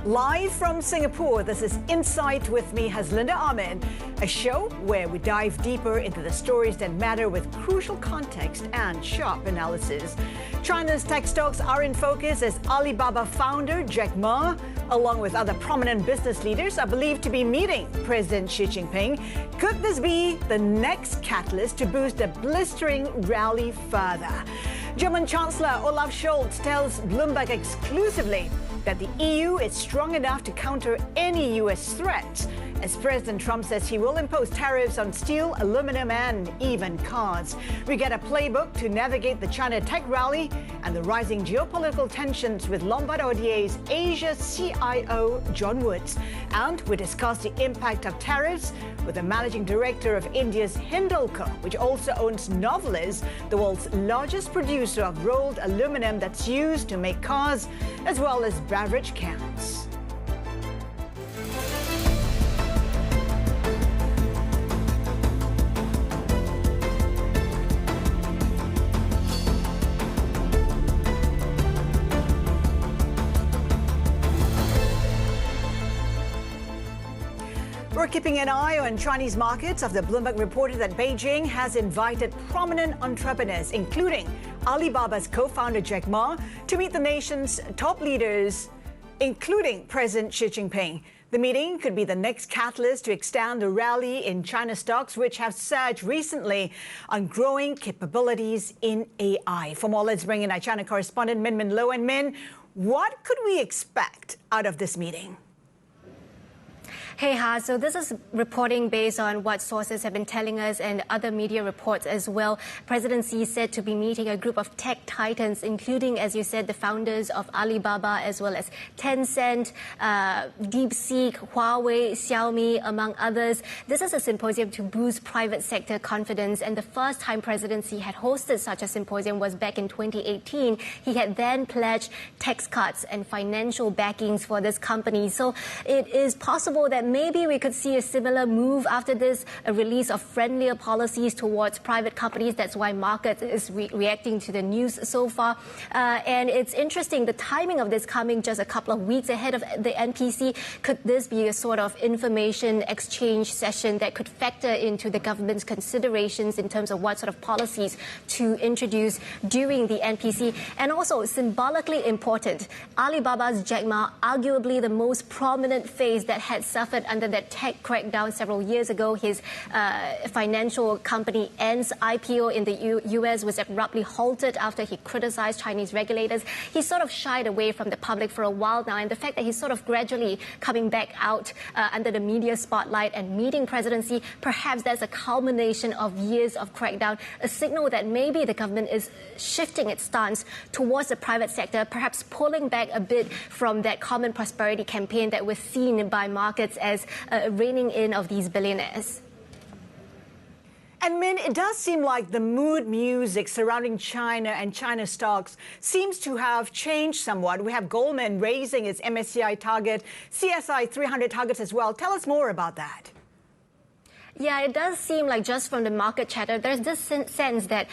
Live from Singapore, this is Insight with me, Haslinda Amin, a show where we dive deeper into the stories that matter with crucial context and sharp analysis. China's tech stocks are in focus as Alibaba founder Jack Ma, along with other prominent business leaders, are believed to be meeting President Xi Jinping. Could this be the next catalyst to boost the blistering rally further? German Chancellor Olaf Scholz tells Bloomberg exclusively that the EU is strong enough to counter any US threats, as President Trump says he will impose tariffs on steel, aluminum, and even cars. We get a playbook to navigate the China tech rally and the rising geopolitical tensions with Lombard Odier's Asia CIO, John Woods. And we discuss the impact of tariffs with the managing director of India's Hindalco, which also owns Novelis, the world's largest producer of rolled aluminum that's used to make cars, as well as beverage cans. We're keeping an eye on Chinese markets after Bloomberg reported that Beijing has invited prominent entrepreneurs, including Alibaba's co-founder Jack Ma, to meet the nation's top leaders, including President Xi Jinping. The meeting could be the next catalyst to extend the rally in China stocks, which have surged recently on growing capabilities in AI. For more, let's bring in our China correspondent Min Lo. And Min, what could we expect out of this meeting? Hey, Ha. So this is reporting based on what sources have been telling us and other media reports as well. President Xi said to be meeting a group of tech titans, including, as you said, the founders of Alibaba, as well as Tencent, DeepSeek, Huawei, Xiaomi, among others. This is a symposium to boost private sector confidence. And the first time President Xi had hosted such a symposium was back in 2018. He had then pledged tax cuts and financial backings for this company. So it is possible that maybe we could see a similar move after this, a release of friendlier policies towards private companies. That's why market is reacting to the news so far. And it's interesting, the timing of this coming just a couple of weeks ahead of the NPC. Could this be a sort of information exchange session that could factor into the government's considerations in terms of what sort of policies to introduce during the NPC? And also, symbolically important, Alibaba's Jack Ma, arguably the most prominent face that had suffered under that tech crackdown several years ago. His financial company Vance IPO in the US was abruptly halted after he criticized Chinese regulators. He sort of shied away from the public for a while now, and the fact that he's sort of gradually coming back out under the media spotlight and meeting President Xi, perhaps that's a culmination of years of crackdown, a signal that maybe the government is shifting its stance towards the private sector, perhaps pulling back a bit from that common prosperity campaign that was seen by markets as reining in of these billionaires. And Min, it does seem like the mood music surrounding China and China stocks seems to have changed somewhat. We have Goldman raising its MSCI target, CSI 300 targets as well. Tell us more about that. Yeah, it does seem like just from the market chatter, there's this sense that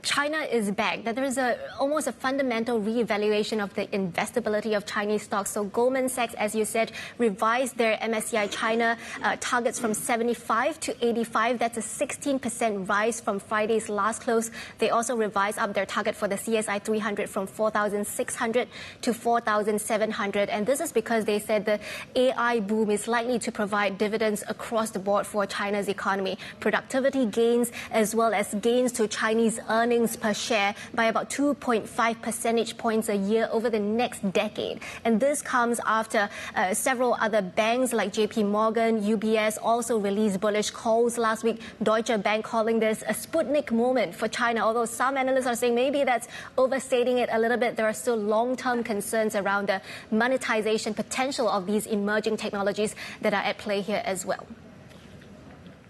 China is back, that there is almost a fundamental reevaluation of the investability of Chinese stocks. So Goldman Sachs, as you said, revised their MSCI China targets from 75 to 85. That's a 16% rise from Friday's last close. They also revised up their target for the CSI 300 from 4,600 to 4,700. And this is because they said the AI boom is likely to provide dividends across the board for China's economy. Productivity gains as well as gains to Chinese earnings per share by about 2.5 percentage points a year over the next decade. And this comes after several other banks like JP Morgan, UBS also released bullish calls last week. Deutsche Bank calling this a Sputnik moment for China, although some analysts are saying maybe that's overstating it a little bit. There are still long-term concerns around the monetization potential of these emerging technologies that are at play here as well.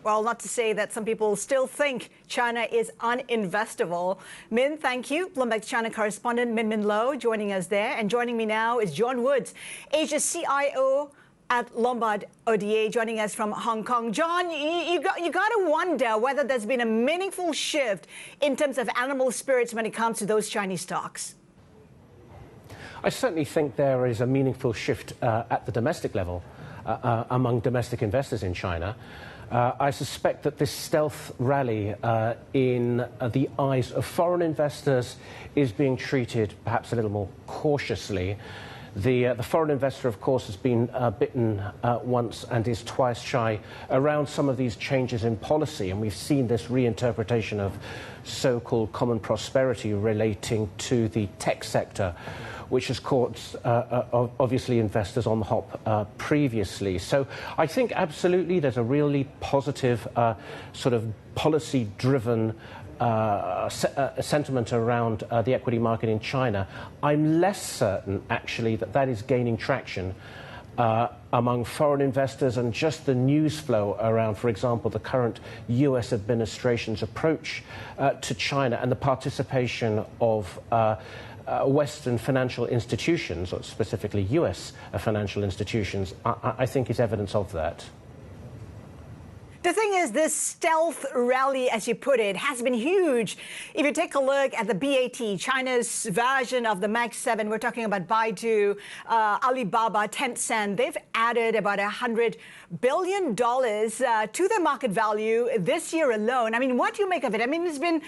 Well, not to say that some people still think China is uninvestable. Min, thank you. Bloomberg China correspondent Min Lo joining us there. And joining me now is John Woods, Asia CIO at Lombard Odier, joining us from Hong Kong. John, you got to wonder whether there's been a meaningful shift in terms of animal spirits when it comes to those Chinese stocks. I certainly think there is a meaningful shift at the domestic level among domestic investors in China. I suspect that this stealth rally in the eyes of foreign investors is being treated perhaps a little more cautiously. The foreign investor, of course, has been bitten once and is twice shy around some of these changes in policy, and we've seen this reinterpretation of so-called common prosperity relating to the tech sector, which has caught, obviously, investors on the hop previously. So I think absolutely there's a really positive sort of policy-driven sentiment around the equity market in China. I'm less certain, actually, that that is gaining traction among foreign investors, and just the news flow around, for example, the current US administration's approach to China and the participation of Western financial institutions, or specifically US financial institutions, I think is evidence of that. The thing is, this stealth rally, as you put it, has been huge. If you take a look at the BAT, China's version of the Mag 7, we're talking about Baidu, Alibaba, Tencent, they've added about $100 billion to their market value this year alone. I mean, what do you make of it? I mean, it's been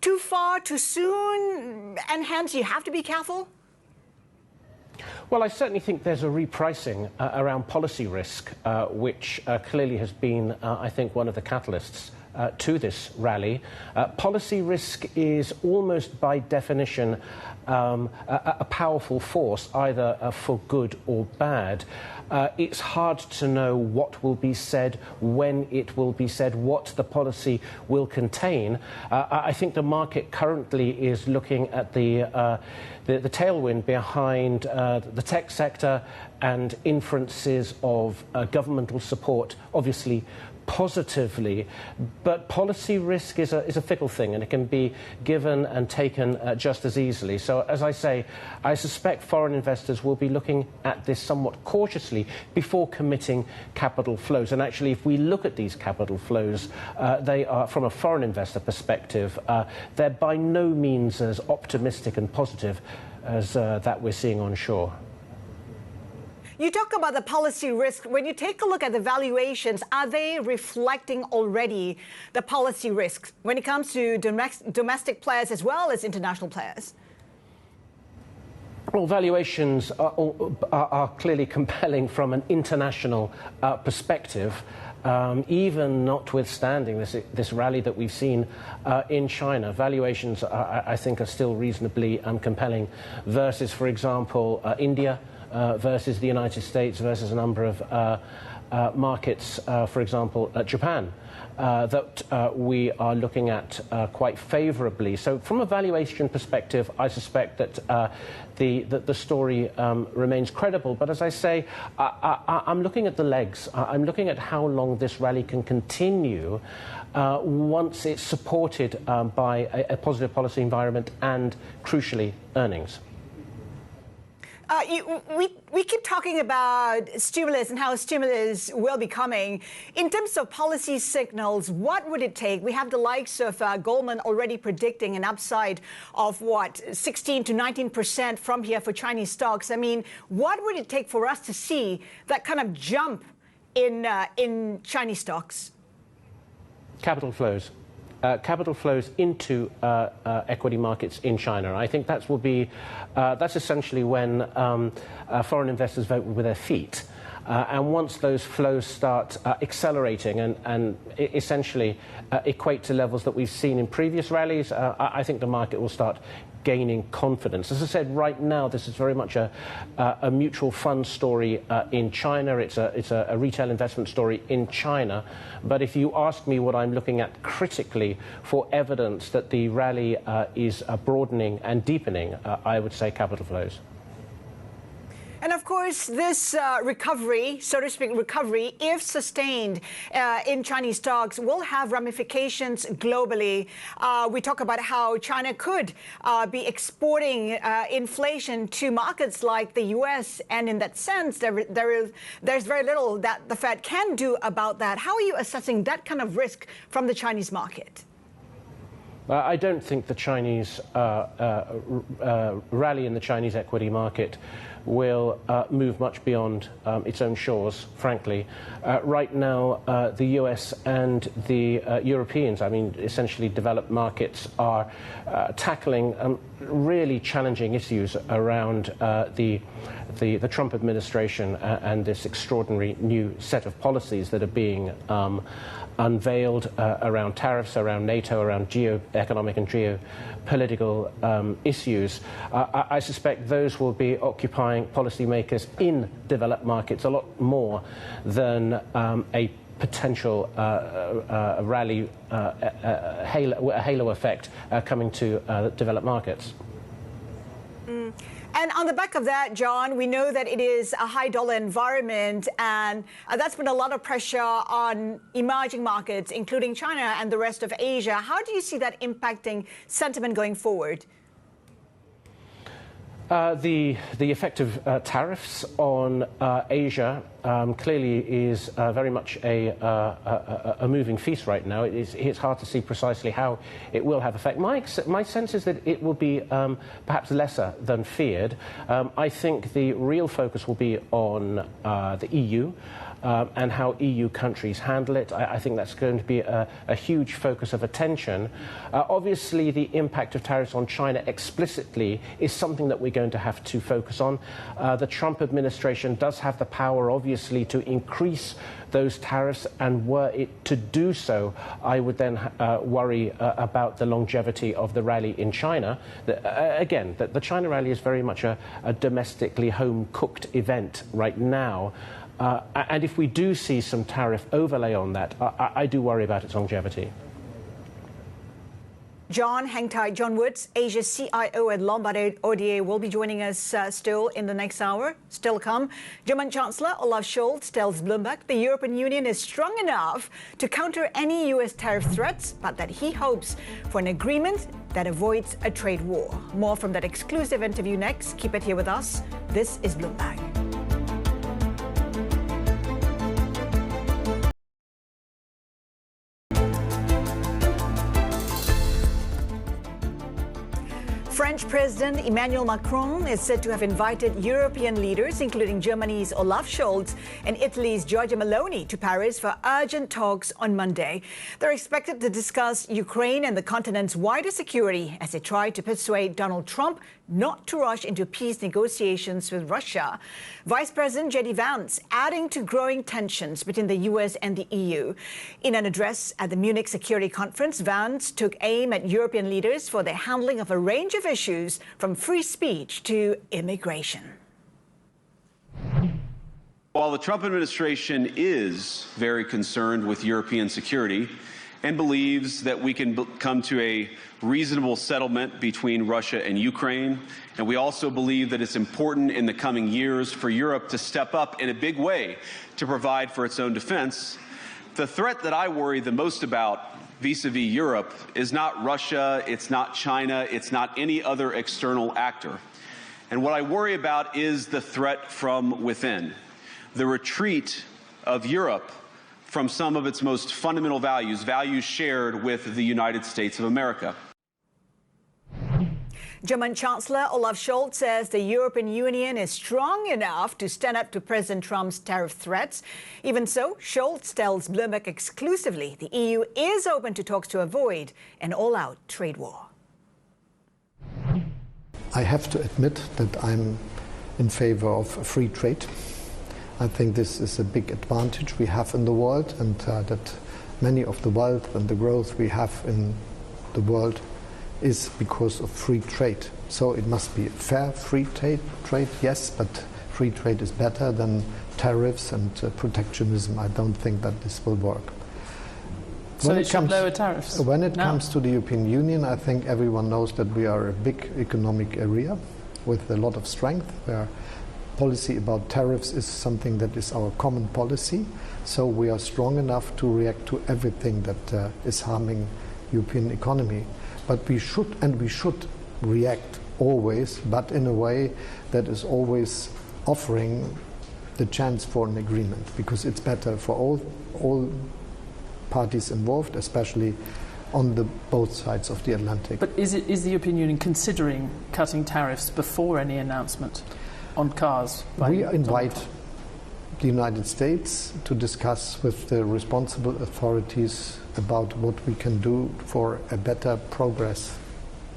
too far, too soon, and hence you have to be careful? Well, I certainly think there's a repricing around policy risk, which clearly has been, I think, one of the catalysts to this rally. Policy risk is almost by definition a powerful force, either for good or bad. It's hard to know what will be said, when it will be said, what the policy will contain. I think the market currently is looking at the tailwind behind the tech sector and inferences of governmental support, obviously positively, but policy risk is a fickle thing, and it can be given and taken just as easily. So, as I say, I suspect foreign investors will be looking at this somewhat cautiously before committing capital flows. And actually, if we look at these capital flows, they are, from a foreign investor perspective, they're by no means as optimistic and positive as that we're seeing onshore. You talk about the policy risk. When you take a look at the valuations, are they reflecting already the policy risks when it comes to domestic players as well as international players? Well, valuations are clearly compelling from an international perspective, even notwithstanding this rally that we've seen in China. Valuations, I think, are still reasonably compelling versus, for example, India, versus the United States, versus a number of markets, for example, Japan, that we are looking at quite favorably. So from a valuation perspective, I suspect that the story remains credible. But as I say, I'm looking at the legs. I'm looking at how long this rally can continue once it's supported by a positive policy environment and, crucially, earnings. We keep talking about stimulus and how stimulus will be coming. In terms of policy signals, what would it take? We have the likes of Goldman already predicting an upside of, 16 to 19% from here for Chinese stocks. I mean, what would it take for us to see that kind of jump in Chinese stocks? Capital flows. Capital flows into equity markets in China. I think that will be, that's essentially when foreign investors vote with their feet. And once those flows start accelerating and essentially equate to levels that we've seen in previous rallies, I think the market will start gaining confidence. As I said, right now, this is very much a mutual fund story in China. It's a retail investment story in China. But if you ask me what I'm looking at critically for evidence that the rally is broadening and deepening, I would say capital flows. And of course, this recovery, so to speak, if sustained in Chinese stocks, will have ramifications globally. We talk about how China could be exporting inflation to markets like the U.S., and in that sense, there's very little that the Fed can do about that. How are you assessing that kind of risk from the Chinese market? I don't think the Chinese rally in the Chinese equity market will move much beyond its own shores, frankly. Right now, the US and the Europeans, I mean, essentially developed markets, are tackling really challenging issues around the Trump administration and this extraordinary new set of policies that are being unveiled around tariffs, around NATO, around economic and geopolitical issues. I suspect those will be occupying policymakers in developed markets a lot more than a potential rally, halo effect coming to developed markets. And on the back of that, John, we know that it is a high dollar environment, and that's been a lot of pressure on emerging markets, including China and the rest of Asia. How do you see that impacting sentiment going forward? The effect of tariffs on Asia clearly is very much a moving feast right now. It's hard to see precisely how it will have effect. My sense is that it will be perhaps lesser than feared. I think the real focus will be on the EU. And how EU countries handle it. I think that's going to be a huge focus of attention. Obviously, the impact of tariffs on China explicitly is something that we're going to have to focus on. The Trump administration does have the power, obviously, to increase those tariffs, and were it to do so, I would then worry about the longevity of the rally in China. Again, the China rally is very much a domestically home-cooked event right now. And if we do see some tariff overlay on that, I do worry about its longevity. John, hang tight. John Woods, Asia CIO at Lombard Odier, will be joining us still in the next hour. Still come. German Chancellor Olaf Scholz tells Bloomberg the European Union is strong enough to counter any US tariff threats, but that he hopes for an agreement that avoids a trade war. More from that exclusive interview next. Keep it here with us. This is Bloomberg. French President Emmanuel Macron is said to have invited European leaders, including Germany's Olaf Scholz and Italy's Giorgia Meloni, to Paris for urgent talks on Monday. They're expected to discuss Ukraine and the continent's wider security as they try to persuade Donald Trump not to rush into peace negotiations with Russia. Vice President J.D. Vance adding to growing tensions between the U.S. and the EU. In an address at the Munich Security Conference, Vance took aim at European leaders for their handling of a range of issues from free speech to immigration. While the Trump administration is very concerned with European security and believes that we can come to a reasonable settlement between Russia and Ukraine, and we also believe that it's important in the coming years for Europe to step up in a big way to provide for its own defense, the threat that I worry the most about vis-a-vis Europe is not Russia, it's not China, it's not any other external actor. And what I worry about is the threat from within, the retreat of Europe from some of its most fundamental values, values shared with the United States of America. German Chancellor Olaf Scholz says the European Union is strong enough to stand up to President Trump's tariff threats. Even so, Scholz tells Bloomberg exclusively the EU is open to talks to avoid an all-out trade war. I have to admit that I'm in favor of free trade. I think this is a big advantage we have in the world, and that many of the wealth and the growth we have in the world is because of free trade. So it must be fair free trade, yes, but free trade is better than tariffs and protectionism. I don't think that this will work. So it should lower tariffs? When it comes to the European Union, I think everyone knows that we are a big economic area with a lot of strength, where policy about tariffs is something that is our common policy. So we are strong enough to react to everything that is harming European economy. But we should react always, but in a way that is always offering the chance for an agreement, because it's better for all parties involved, especially on both sides of the Atlantic. But is the European Union considering cutting tariffs before any announcement on cars? We invite the United States to discuss with the responsible authorities about what we can do for a better progress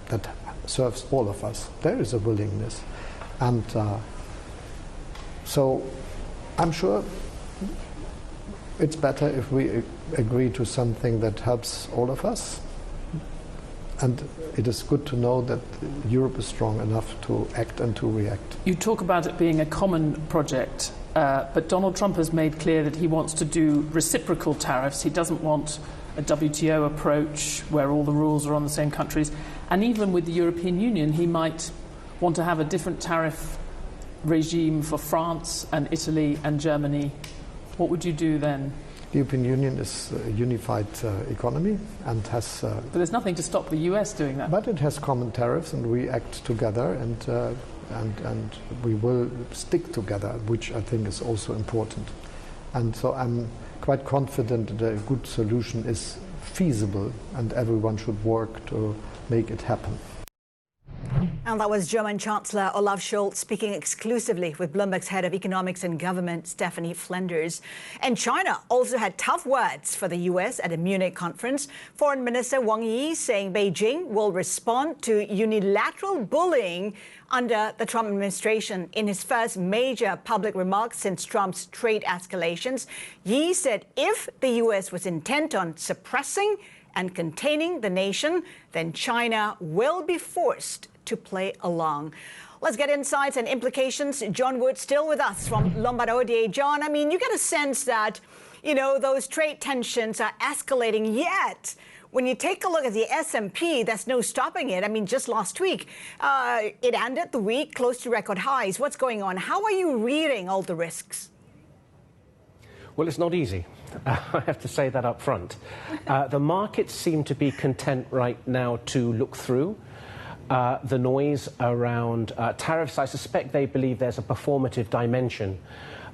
that serves all of us. There is a willingness. And so I'm sure it's better if we agree to something that helps all of us. And it is good to know that Europe is strong enough to act and to react. You talk about it being a common project, but Donald Trump has made clear that he wants to do reciprocal tariffs. He doesn't want a WTO approach where all the rules are on the same countries. And even with the European Union, he might want to have a different tariff regime for France and Italy and Germany. What would you do then? The European Union is a unified economy and has... but there's nothing to stop the US doing that. But it has common tariffs, and we act together, and we will stick together, which I think is also important. And so I'm quite confident that a good solution is feasible, and everyone should work to make it happen. And that was German Chancellor Olaf Scholz speaking exclusively with Bloomberg's head of economics and government, Stephanie Flinders. And China also had tough words for the U.S. at a Munich conference. Foreign Minister Wang Yi saying Beijing will respond to unilateral bullying under the Trump administration. In his first major public remarks since Trump's trade escalations, Yi said if the U.S. was intent on suppressing and containing the nation, then China will be forced to play along. Let's get insights and implications. John Wood still with us from Lombard Odier. John, I mean, you get a sense that, you know, those trade tensions are escalating, yet when you take a look at the S&P, there's no stopping it. I mean, just last week, it ended the week close to record highs. What's going on? How are you reading all the risks? Well, it's not easy. I have to say that up front. The markets seem to be content right now to look through the noise around tariffs. I suspect they believe there's a performative dimension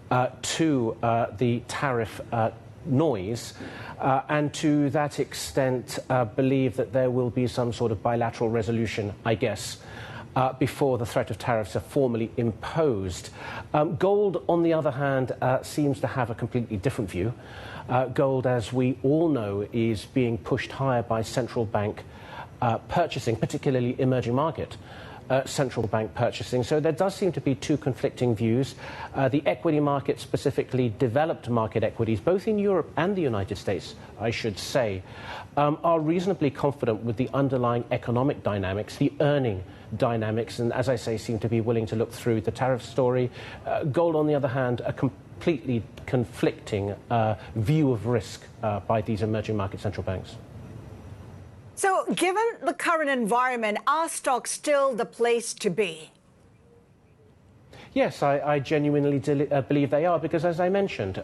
to the tariff noise, and to that extent believe that there will be some sort of bilateral resolution, I guess, before the threat of tariffs are formally imposed. Gold, on the other hand, seems to have a completely different view. Gold, as we all know, is being pushed higher by central bank purchasing, particularly emerging market central bank purchasing. So there does seem to be two conflicting views. The equity market, specifically developed market equities, both in Europe and the United States, I should say, are reasonably confident with the underlying economic dynamics, the earning dynamics, and as I say, seem to be willing to look through the tariff story. Gold, on the other hand, a completely conflicting view of risk by these emerging market central banks. So, given the current environment, are stocks still the place to be? Yes, I genuinely believe they are, because, as I mentioned,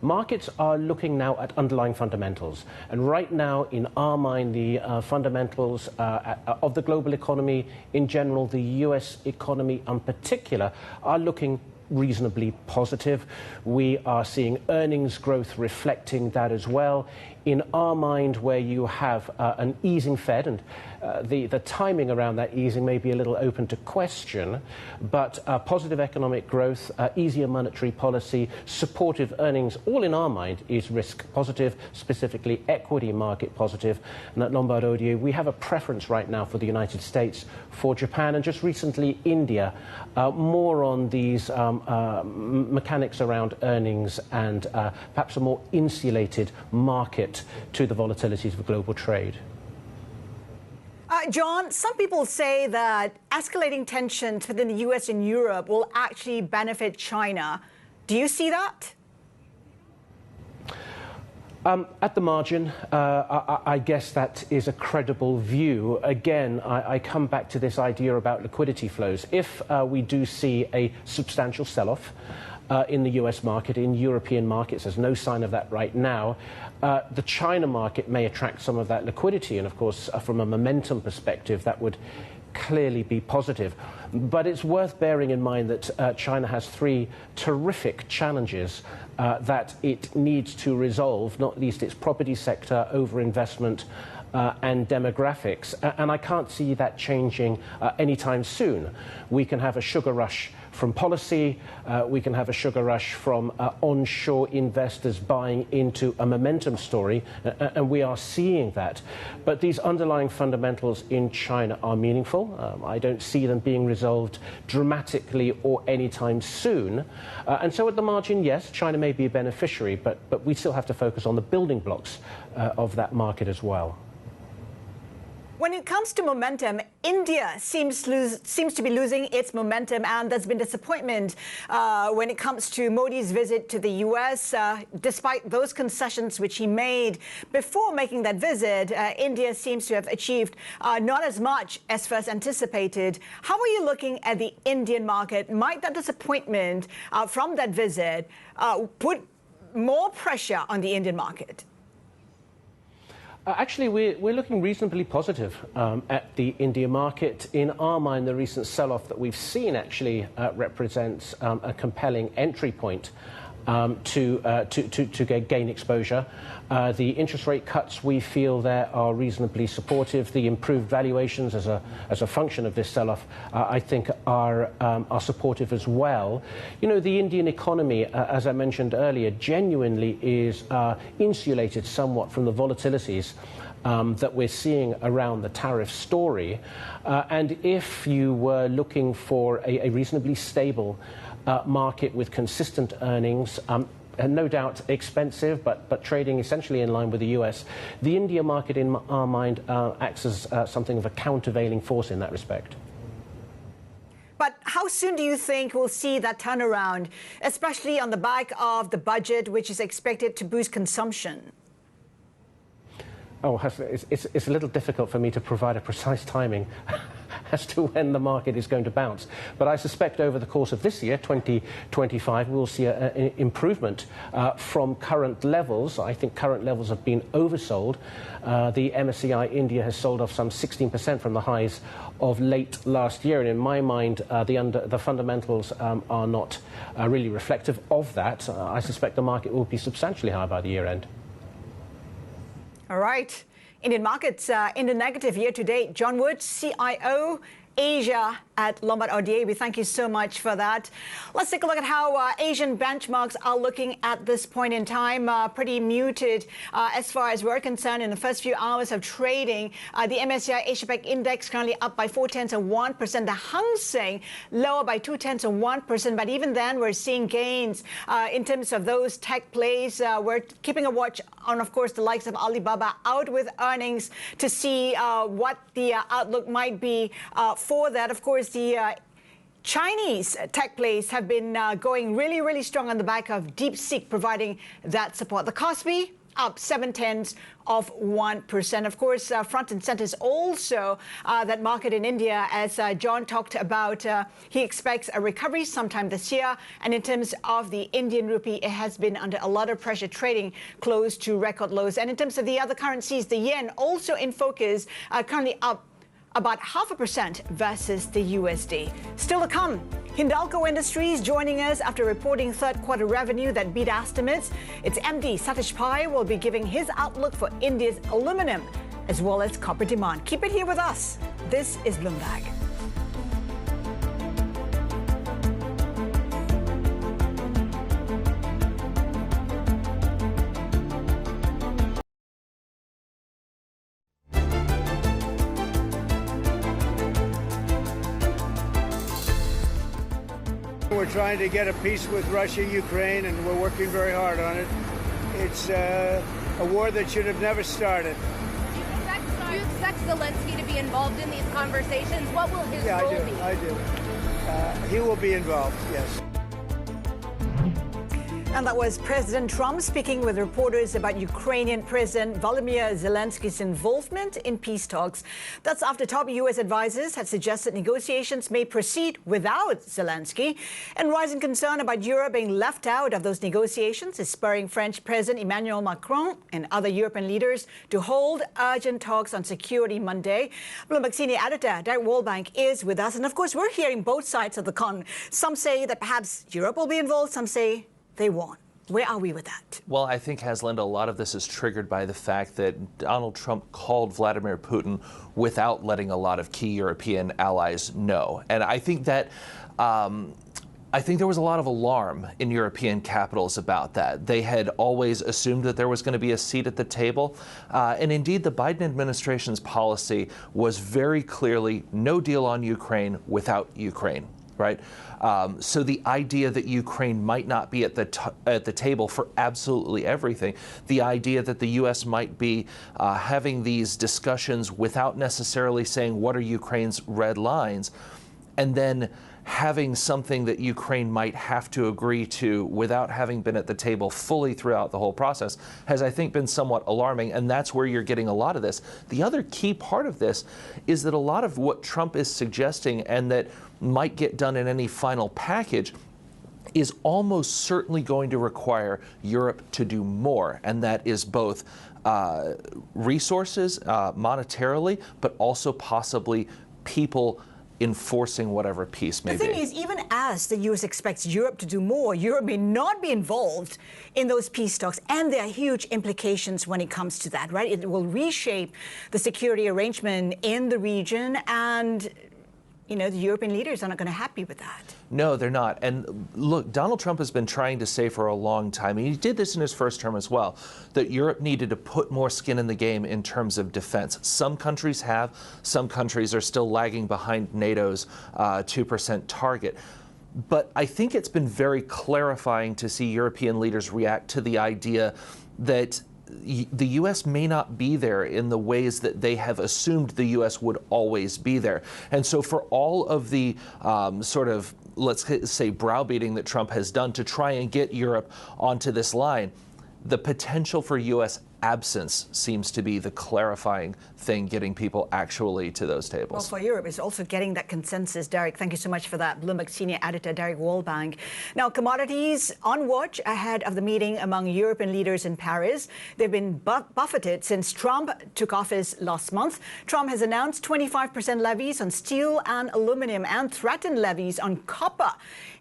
markets are looking now at underlying fundamentals. And right now, in our mind, the fundamentals of the global economy in general, the US economy in particular, are looking reasonably positive. We are seeing earnings growth reflecting that as well. In our mind, where you have an easing Fed, and the timing around that easing may be a little open to question, but positive economic growth, easier monetary policy, supportive earnings, all in our mind is risk positive, specifically equity market positive. And at Lombard Odier, we have a preference right now for the United States, for Japan, and just recently India, more on these mechanics around earnings and perhaps a more insulated market to the volatilities of global trade. John, some people say that escalating tensions within the US and Europe will actually benefit China. Do you see that? At the margin, I guess that is a credible view. Again, I come back to this idea about liquidity flows. If we do see a substantial sell-off in the US market, in European markets, there's no sign of that right now, the China market may attract some of that liquidity. And of course, from a momentum perspective, that would clearly be positive. But it's worth bearing in mind that China has three terrific challenges that it needs to resolve, not least its property sector, overinvestment, and demographics. And I can't see that changing anytime soon. We can have a sugar rush from policy, we can have a sugar rush from onshore investors buying into a momentum story, and we are seeing that. But these underlying fundamentals in China are meaningful. I don't see them being resolved dramatically or anytime soon. And so at the margin, yes, China may be a beneficiary, but we still have to focus on the building blocks of that market as well. When it comes to momentum, India seems to be losing its momentum, and there's been disappointment when it comes to Modi's visit to the U.S. Despite those concessions which he made before making that visit, India seems to have achieved not as much as first anticipated. How are you looking at the Indian market? Might that disappointment from that visit put more pressure on the Indian market? Actually, we're looking reasonably positive at the India market. In our mind, the recent sell-off that we've seen actually represents a compelling entry point to gain exposure. The interest rate cuts we feel there are reasonably supportive. The improved valuations as a function of this sell-off, I think, are supportive as well. You know, the Indian economy, as I mentioned earlier, genuinely is insulated somewhat from the volatilities that we're seeing around the tariff story. And if you were looking for a reasonably stable market with consistent earnings, and no doubt expensive, but trading essentially in line with the US, the India market, in our mind, acts as something of a countervailing force in that respect. But how soon do you think we'll see that turnaround, especially on the back of the budget, which is expected to boost consumption? Oh, it's a little difficult for me to provide a precise timing as to when the market is going to bounce. But I suspect over the course of this year, 2025, we'll see an improvement from current levels. I think current levels have been oversold. The MSCI India has sold off some 16% from the highs of late last year. And in my mind, the fundamentals are not really reflective of that. I suspect the market will be substantially higher by the year end. All right. Indian markets in the negative year to date. John Wood, CIO, Asia at Lombard Odier. We thank you so much for that. Let's take a look at how Asian benchmarks are looking at this point in time. Pretty muted as far as we're concerned in the first few hours of trading. The MSCI Asia Pac Index currently up by 0.4%. The Hang Seng lower by 0.2%. But even then, we're seeing gains in terms of those tech plays. We're keeping a watch on, of course, the likes of Alibaba out with earnings to see what the outlook might be for that. Of course, the Chinese tech plays have been going really, really strong on the back of DeepSeek providing that support. The Kospi up 0.7%. Of course, front and center is also that market in India, as John talked about. He expects a recovery sometime this year. And in terms of the Indian rupee, it has been under a lot of pressure, trading close to record lows. And in terms of the other currencies, the yen also in focus, currently up about 0.5% versus the USD. Still to come, Hindalco Industries joining us after reporting third quarter revenue that beat estimates. Its MD, Satish will be giving his outlook for India's aluminum as well as copper demand. Keep it here with us. This is Bloomberg. We're trying to get a peace with Russia, Ukraine, and we're working very hard on it. It's a war that should have never started. Do you expect Zelenskiy to be involved in these conversations? What will his role be? I do. He will be involved, yes. And that was President Trump speaking with reporters about Ukrainian President Volodymyr Zelenskyy's involvement in peace talks. That's after top U.S. advisors had suggested negotiations may proceed without Zelenskyy. And rising concern about Europe being left out of those negotiations is spurring French President Emmanuel Macron and other European leaders to hold urgent talks on security Monday. Bloomberg senior editor Derek Wallbank is with us. And of course, we're hearing both sides of the con. Some say that perhaps Europe will be involved. Some say they won't. Where are we with that? Well, I think, Haslinda, a lot of this is triggered by the fact that Donald Trump called Vladimir Putin without letting a lot of key European allies know. And I think that I think there was a lot of alarm in European capitals about that. They had always assumed that there was going to be a seat at the table. And indeed, the Biden administration's policy was very clearly no deal on Ukraine without Ukraine, right? So the idea that Ukraine might not be at the table for absolutely everything, the idea that the U.S. might be having these discussions without necessarily saying what are Ukraine's red lines, and then having something that Ukraine might have to agree to without having been at the table fully throughout the whole process has, I think, been somewhat alarming, and that's where you're getting a lot of this. The other key part of this is that a lot of what Trump is suggesting and that might get done in any final package is almost certainly going to require Europe to do more, and that is both resources, monetarily, but also possibly people enforcing whatever peace may be. The thing is, even as the U.S. expects Europe to do more, Europe may not be involved in those peace talks, and there are huge implications when it comes to that, right? It will reshape the security arrangement in the region, and you know, the European leaders are not going to be happy with that. No, they're not. And look, Donald Trump has been trying to say for a long time, and he did this in his first term as well, that Europe needed to put more skin in the game in terms of defense. Some countries have, some countries are still lagging behind NATO's 2% target. But I think it's been very clarifying to see European leaders react to the idea that the U.S. may not be there in the ways that they have assumed the U.S. would always be there. And so for all of the sort of, let's say, browbeating that Trump has done to try and get Europe onto this line, the potential for U.S. absence seems to be the clarifying thing, getting people actually to those tables. Well, for Europe, it's also getting that consensus. Derek, thank you so much for that. Bloomberg senior editor Derek Wallbank. Now, commodities on watch ahead of the meeting among European leaders in Paris. They've been buffeted since Trump took office last month. Trump has announced 25% levies on steel and aluminum and threatened levies on copper.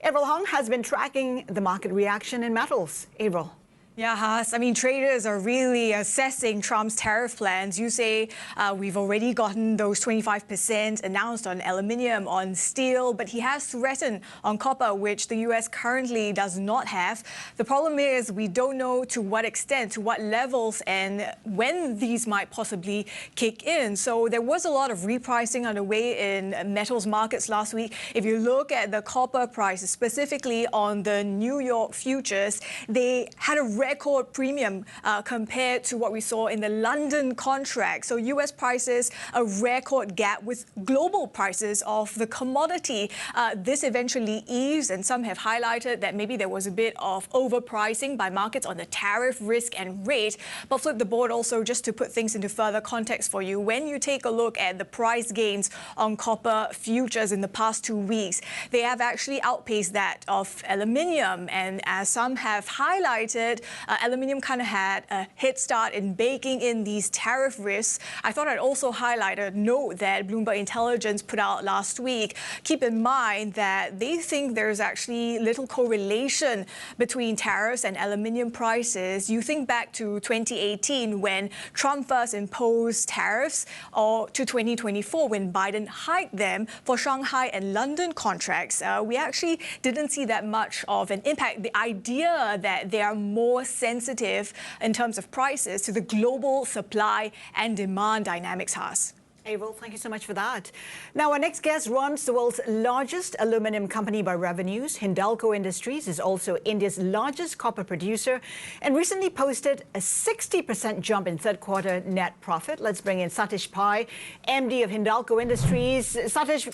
Avril Hong has been tracking the market reaction in metals. Avril. Yeah, Has. I mean, traders are really assessing Trump's tariff plans. You say we've already gotten those 25% announced on aluminium, on steel, but he has threatened on copper, which the U.S. currently does not have. The problem is we don't know to what extent, to what levels, and when these might possibly kick in. So there was a lot of repricing underway in metals markets last week. If you look at the copper prices, specifically on the New York futures, they had a record premium compared to what we saw in the London contract. So U.S. prices, a record gap with global prices of the commodity. This eventually eased, and some have highlighted that maybe there was a bit of overpricing by markets on the tariff risk and rate. But flip the board also, just to put things into further context for you, when you take a look at the price gains on copper futures in the past 2 weeks, they have actually outpaced that of aluminium. And as some have highlighted, aluminium kind of had a head start in baking in these tariff risks. I thought I'd also highlight a note that Bloomberg Intelligence put out last week. Keep in mind that they think there's actually little correlation between tariffs and aluminium prices. You think back to 2018 when Trump first imposed tariffs, or to 2024 when Biden hiked them for Shanghai and London contracts. We actually didn't see that much of an impact. The idea that they are more sensitive in terms of prices to the global supply and demand dynamics, Has. Avril, thank you so much for that. Now, our next guest runs the world's largest aluminum company by revenues. Hindalco Industries is also India's largest copper producer and recently posted a 60% jump in third quarter net profit. Let's bring in Satish Pai, MD of Hindalco Industries. Satish,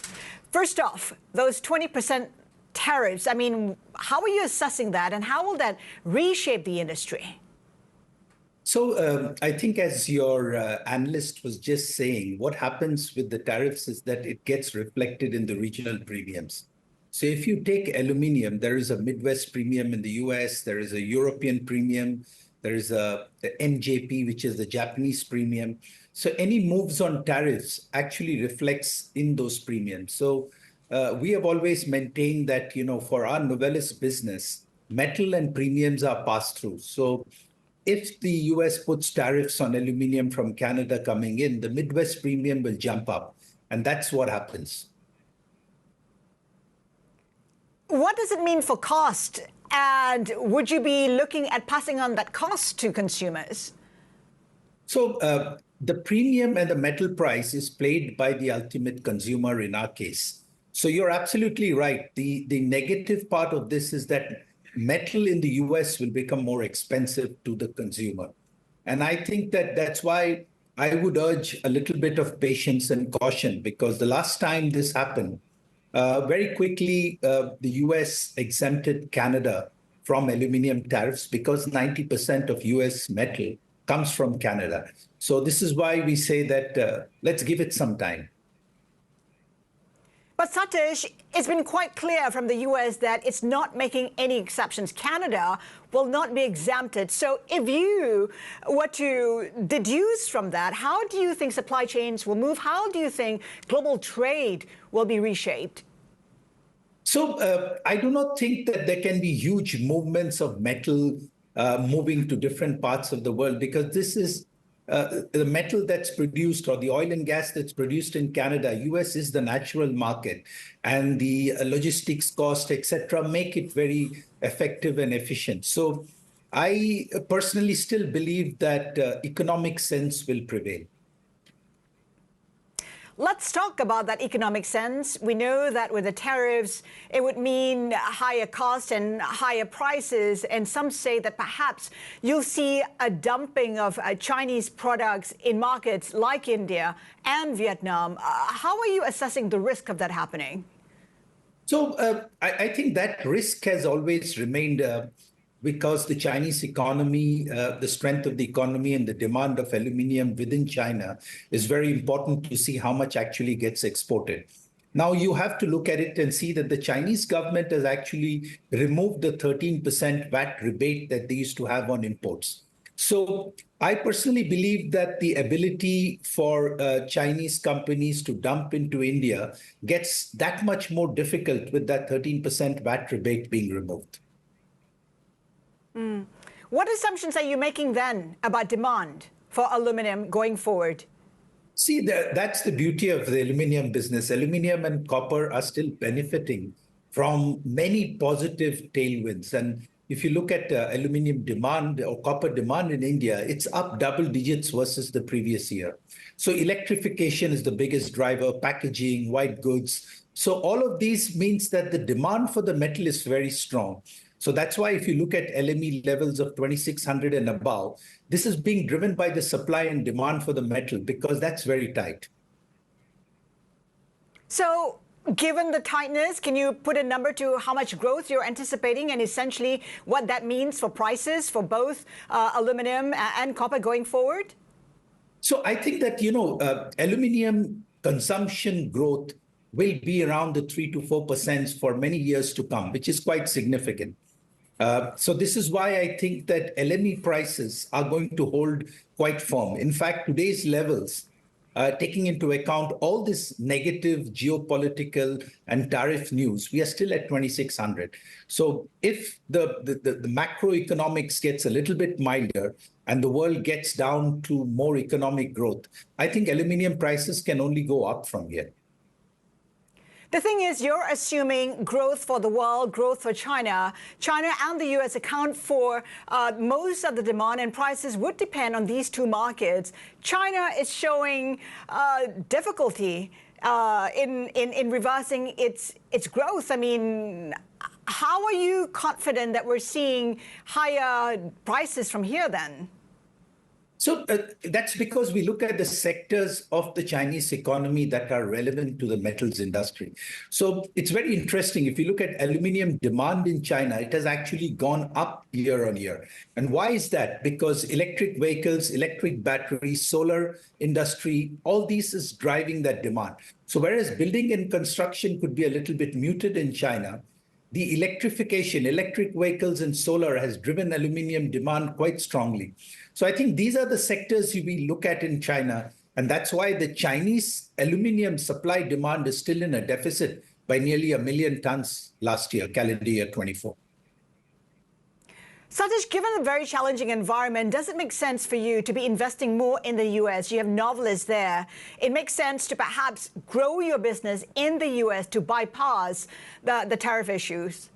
first off, those 20% tariffs, I mean, how are you assessing that, and how will that reshape the industry? So I think, as your analyst was just saying, what happens with the tariffs is that it gets reflected in the regional premiums. So if you take aluminium, there is a Midwest premium in the US, there is a European premium, there is the NJP, which is the Japanese premium. So any moves on tariffs actually reflects in those premiums. So we have always maintained that, you know, for our Novelis business, metal and premiums are passed through. So if the US puts tariffs on aluminum from Canada coming in, the Midwest premium will jump up. And that's what happens. What does it mean for cost? And would you be looking at passing on that cost to consumers? So the premium and the metal price is played by the ultimate consumer in our case. So you're absolutely right. The negative part of this is that metal in the US will become more expensive to the consumer. And I think that that's why I would urge a little bit of patience and caution, because the last time this happened, very quickly, the US exempted Canada from aluminum tariffs because 90% of US metal comes from Canada. So this is why we say that let's give it some time. But Satish, it's been quite clear from the US that it's not making any exceptions. Canada will not be exempted. So if you were to deduce from that, how do you think supply chains will move? How do you think global trade will be reshaped? So I do not think that there can be huge movements of metal moving to different parts of the world, because this is the metal that's produced, or the oil and gas that's produced in Canada. US is the natural market, and the logistics cost, etc., make it very effective and efficient. So I personally still believe that economic sense will prevail. Let's talk about that economic sense. We know that with the tariffs, it would mean higher costs and higher prices. And some say that perhaps you'll see a dumping of Chinese products in markets like India and Vietnam. How are you assessing the risk of that happening? So I think that risk has always remained because the Chinese economy, the strength of the economy and the demand of aluminium within China is very important to see how much actually gets exported. Now, you have to look at it and see that the Chinese government has actually removed the 13% VAT rebate that they used to have on imports. So I personally believe that the ability for Chinese companies to dump into India gets that much more difficult with that 13% VAT rebate being removed. What assumptions are you making then about demand for aluminum going forward? See, that's the beauty of the aluminum business. Aluminum and copper are still benefiting from many positive tailwinds. And if you look at aluminum demand or copper demand in India, it's up double digits versus the previous year. So electrification is the biggest driver, packaging, white goods. So all of these means that the demand for the metal is very strong. So that's why if you look at LME levels of 2,600 and above, this is being driven by the supply and demand for the metal, because that's very tight. So given the tightness, can you put a number to how much growth you're anticipating and essentially what that means for prices for both aluminum and copper going forward? So I think that, aluminum consumption growth will be around the 3 to 4% for many years to come, which is quite significant. So this is why I think that LME prices are going to hold quite firm. In fact, today's levels, taking into account all this negative geopolitical and tariff news, we are still at 2,600. So if the macroeconomics gets a little bit milder and the world gets down to more economic growth, I think aluminum prices can only go up from here. The thing is, you're assuming growth for the world, growth for China. China and the U.S. account for most of the demand, and prices would depend on these two markets. China is showing difficulty in reversing its growth. I mean, how are you confident that we're seeing higher prices from here then? So that's because we look at the sectors of the Chinese economy that are relevant to the metals industry. So it's very interesting. If you look at aluminum demand in China, it has actually gone up year on year. And why is that? Because electric vehicles, electric batteries, solar industry, all these is driving that demand. So whereas building and construction could be a little bit muted in China, the electrification, electric vehicles and solar has driven aluminum demand quite strongly. So I think these are the sectors we look at in China. And that's why the Chinese aluminum supply demand is still in a deficit by nearly 1 million tons last year, calendar year 24. Satish, given the very challenging environment, does it make sense for you to be investing more in the U.S.? You have Novelis there. It makes sense to perhaps grow your business in the U.S. to bypass the tariff issues.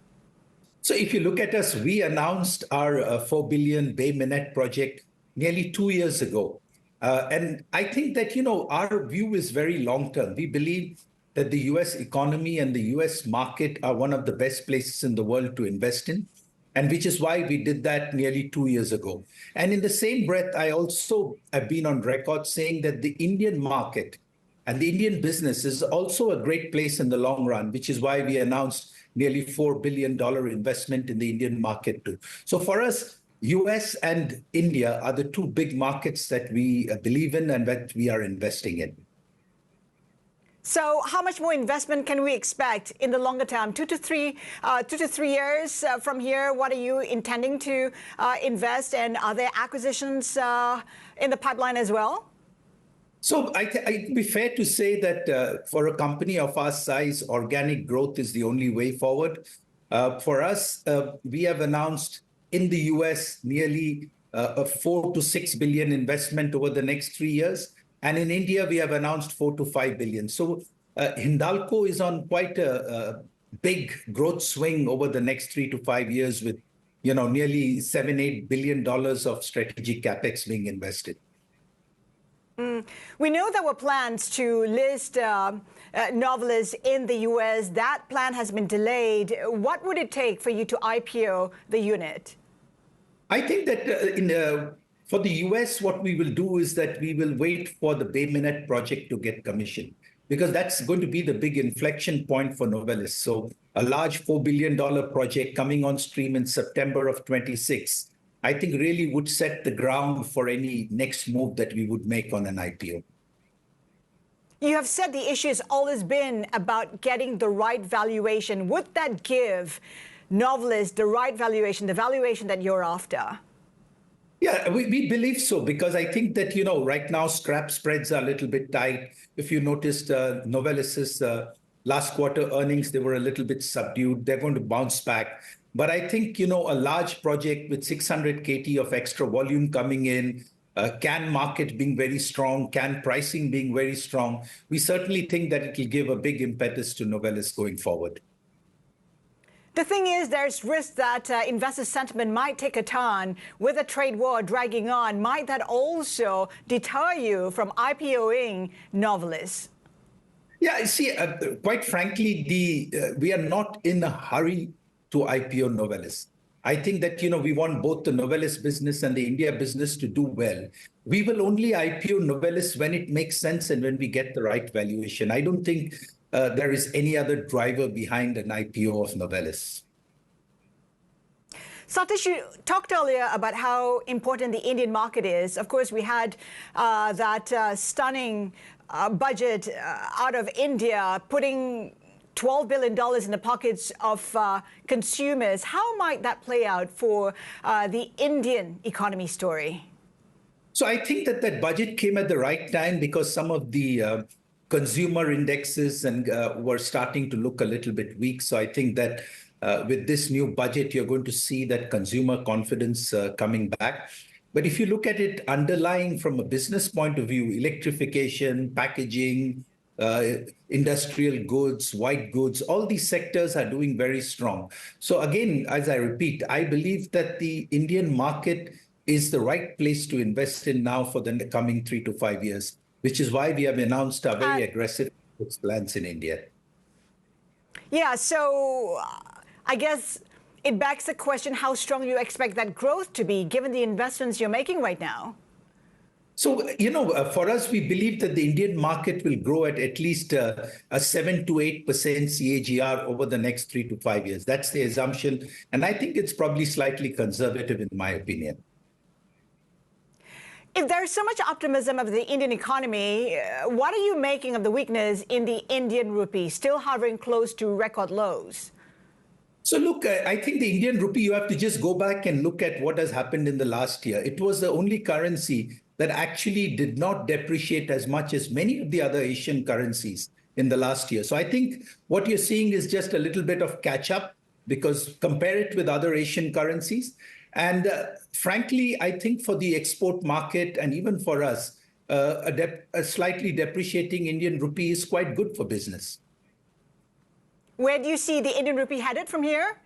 So if you look at us, we announced our $4 billion Bay Minette project nearly 2 years ago. And I think that, our view is very long-term. We believe that the U.S. economy and the U.S. market are one of the best places in the world to invest in, and which is why we did that nearly 2 years ago. And in the same breath, I also have been on record saying that the Indian market and the Indian business is also a great place in the long run, which is why we announced nearly $4 billion investment in the Indian market too. So for us, US and India are the two big markets that we believe in and that we are investing in. So how much more investment can we expect in the longer term? 2 to 3 years from here, what are you intending to invest? And are there acquisitions in the pipeline as well? So it'd be fair to say that for a company of our size, organic growth is the only way forward. For us, we have announced in the US nearly a 4 to 6 billion investment over the next 3 years. And in India, we have announced 4 to 5 billion. So Hindalco is on quite a big growth swing over the next 3 to 5 years with, nearly $7-8 billion of strategic capex being invested. We know there were plans to list Novelis in the U.S. That plan has been delayed. What would it take for you to IPO the unit? I think that for the U.S., what we will do is that we will wait for the Bay Minette project to get commissioned, because that's going to be the big inflection point for Novelis. So a large $4 billion project coming on stream in September of 26, I think really would set the ground for any next move that we would make on an IPO. You have said the issue has always been about getting the right valuation. Would that give Novelis the right valuation, the valuation that you're after? Yeah, we believe so, because I think that, right now scrap spreads are a little bit tight. If you noticed Novelis's last quarter earnings, they were a little bit subdued. They're going to bounce back. But I think, a large project with 600 KT of extra volume coming in, can market being very strong, can pricing being very strong, we certainly think that it will give a big impetus to Novelis going forward. The thing is, there's risk that investor sentiment might take a turn with the trade war dragging on. Might that also deter you from IPOing Novelis? Yeah, see, quite frankly, we are not in a hurry to IPO Novelis. I think that, we want both the Novelis business and the India business to do well. We will only IPO Novelis when it makes sense and when we get the right valuation. I don't think there is any other driver behind an IPO of Novelis. Satish, you talked earlier about how important the Indian market is. Of course, we had that stunning budget out of India, putting $12 billion in the pockets of consumers. How might that play out for the Indian economy story? So I think that budget came at the right time, because some of the consumer indexes were starting to look a little bit weak. So I think that with this new budget, you're going to see that consumer confidence coming back. But if you look at it underlying from a business point of view, electrification, packaging, industrial goods, white goods, all these sectors are doing very strong. So again, as I repeat, I believe that the Indian market is the right place to invest in now for the coming 3 to 5 years, which is why we have announced our very aggressive plans in India. Yeah, so I guess it begs the question how strong you expect that growth to be, given the investments you're making right now. So, for us, we believe that the Indian market will grow at least a 7 to 8% CAGR over the next 3 to 5 years. That's the assumption. And I think it's probably slightly conservative, in my opinion. If there's so much optimism of the Indian economy, what are you making of the weakness in the Indian rupee, still hovering close to record lows? So look, I think the Indian rupee, you have to just go back and look at what has happened in the last year. It was the only currency that actually did not depreciate as much as many of the other Asian currencies in the last year. So I think what you're seeing is just a little bit of catch up, because compare it with other Asian currencies. And frankly, I think for the export market and even for us, a slightly depreciating Indian rupee is quite good for business. Where do you see the Indian rupee headed from here?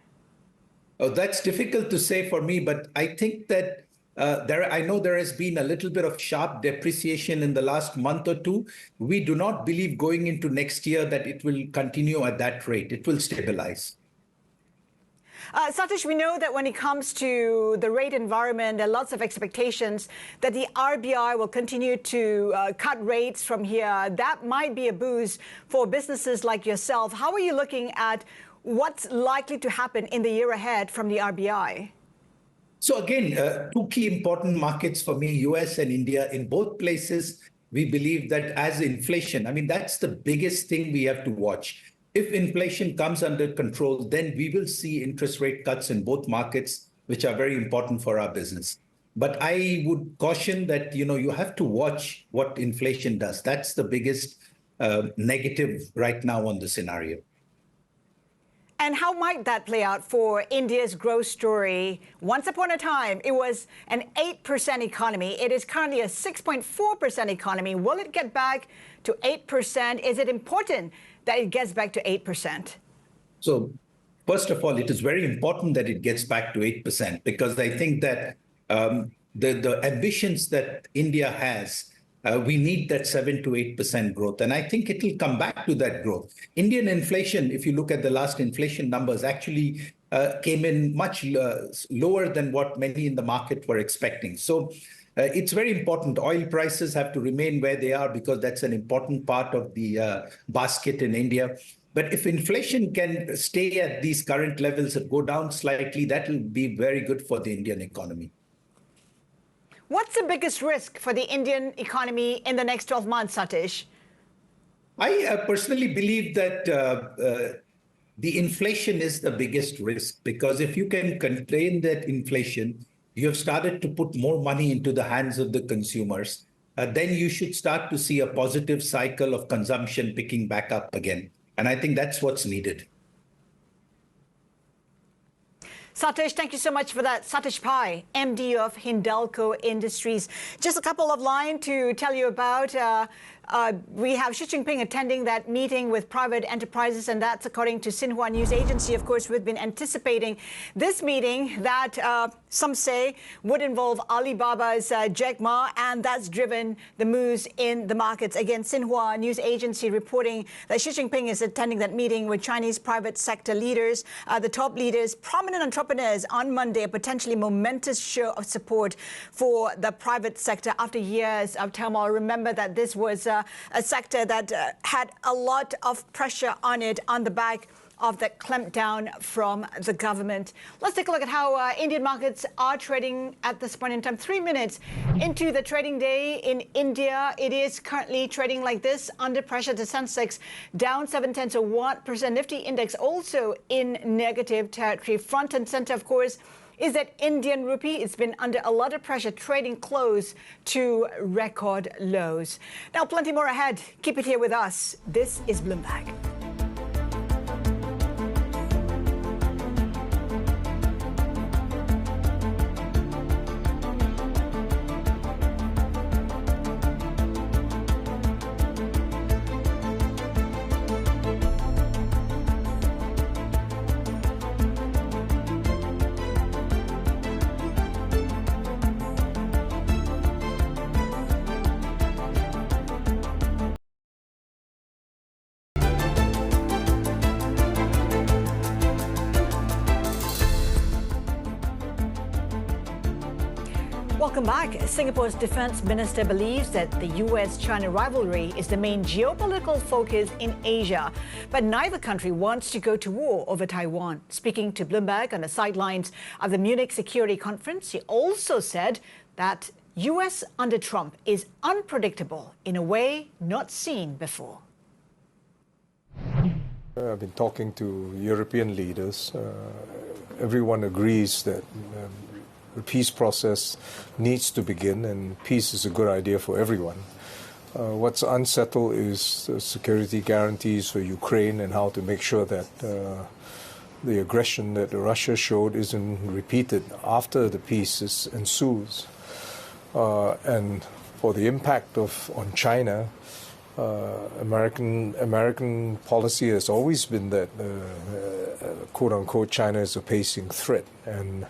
Oh, that's difficult to say for me, but I think that I know there has been a little bit of sharp depreciation in the last month or two. We do not believe going into next year that it will continue at that rate. It will stabilize. Satish, we know that when it comes to the rate environment, there are lots of expectations that the RBI will continue to cut rates from here. That might be a boost for businesses like yourself. How are you looking at what's likely to happen in the year ahead from the RBI? So again, two key important markets for me, US and India. In both places, we believe that as inflation, I mean, that's the biggest thing we have to watch. If inflation comes under control, then we will see interest rate cuts in both markets, which are very important for our business. But I would caution that, you have to watch what inflation does. That's the biggest negative right now on the scenario. And how might that play out for India's growth story? Once upon a time, it was an 8% economy. It is currently a 6.4% economy. Will it get back to 8%? Is it important that it gets back to 8%? So, first of all, it is very important that it gets back to 8% because I think that the ambitions that India has, we need that 7 to 8% growth. And I think it will come back to that growth. Indian inflation, if you look at the last inflation numbers, actually came in much lower than what many in the market were expecting. So it's very important. Oil prices have to remain where they are because that's an important part of the basket in India. But if inflation can stay at these current levels and go down slightly, that will be very good for the Indian economy. What's the biggest risk for the Indian economy in the next 12 months, Satish? I personally believe that the inflation is the biggest risk because if you can contain that inflation, you have started to put more money into the hands of the consumers, then you should start to see a positive cycle of consumption picking back up again. And I think that's what's needed. Satish, thank you so much for that. Satish Pai, MD of Hindalco Industries. Just a couple of lines to tell you about. We have Xi Jinping attending that meeting with private enterprises, and that's according to Xinhua news agency. Of course, we've been anticipating this meeting that some say would involve Alibaba's Jack Ma, and that's driven the moves in the markets. Again, Xinhua news agency reporting that Xi Jinping is attending that meeting with Chinese private sector leaders, the top leaders, prominent entrepreneurs on Monday, a potentially momentous show of support for the private sector after years of turmoil. Remember that this was a sector that had a lot of pressure on it on the back of the clampdown from the government. Let's take a look at how Indian markets are trading at this point in time. 3 minutes into the trading day in India, it is currently trading like this, under pressure. The Sensex down 0.7%. Nifty index also in negative territory. Front and center, of course, is that Indian rupee. It's been under a lot of pressure, trading close to record lows. Now, plenty more ahead. Keep it here with us. This is Bloomberg. Welcome back. Singapore's defense minister believes that the US-China rivalry is the main geopolitical focus in Asia, but neither country wants to go to war over Taiwan. Speaking to Bloomberg on the sidelines of the Munich Security Conference, he also said that US under Trump is unpredictable in a way not seen before. I've been talking to European leaders. Everyone agrees that the peace process needs to begin, and peace is a good idea for everyone. What's unsettled is security guarantees for Ukraine and how to make sure that the aggression that Russia showed isn't repeated after the peace ensues. And for the impact on China, American policy has always been that, quote-unquote, China is a pacing threat. And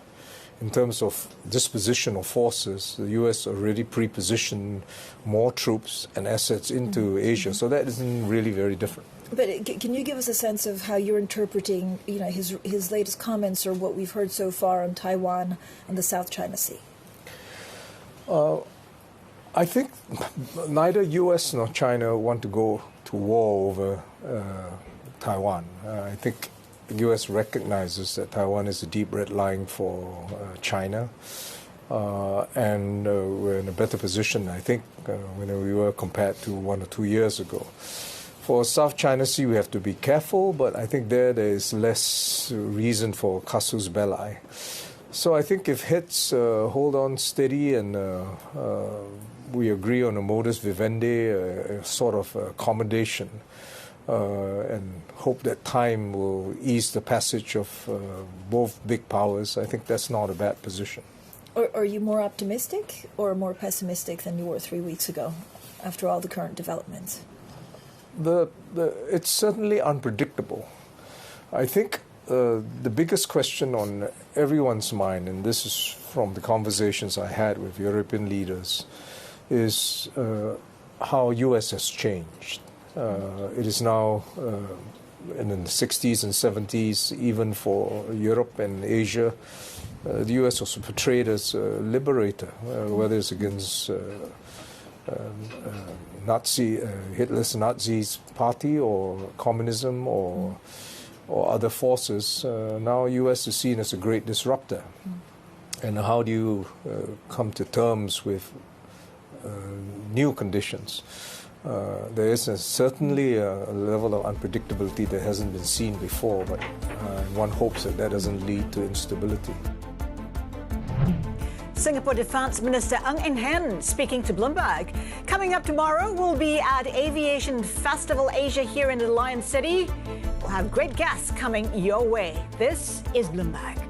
in terms of disposition of forces, the U.S. already pre-positioned more troops and assets into Asia. So that isn't really very different. But can you give us a sense of how you're interpreting, his latest comments or what we've heard so far on Taiwan and the South China Sea? I think neither U.S. nor China want to go to war over Taiwan. I think the U.S. recognizes that Taiwan is a deep red line for China, and we're in a better position, I think, when we were compared to 1 or 2 years ago. For South China Sea, we have to be careful, but I think there is less reason for casus belli. So I think if heads hold on steady and we agree on a modus vivendi, a sort of accommodation, and hope that time will ease the passage of both big powers, I think that's not a bad position. Are you more optimistic or more pessimistic than you were 3 weeks ago, after all the current developments? It's certainly unpredictable. I think the biggest question on everyone's mind, and this is from the conversations I had with European leaders, is how U.S. has changed. It is now in the 60s and 70s, even for Europe and Asia, the U.S. was portrayed as a liberator, whether it's against Hitler's Nazis party or communism or other forces. Now U.S. is seen as a great disruptor. And how do you come to terms with new conditions? There is certainly a level of unpredictability that hasn't been seen before, but one hopes that that doesn't lead to instability. Singapore Defence Minister Ng Eng Hen speaking to Bloomberg. Coming up tomorrow, we'll be at Aviation Festival Asia here in the Lion City. We'll have great guests coming your way. This is Bloomberg.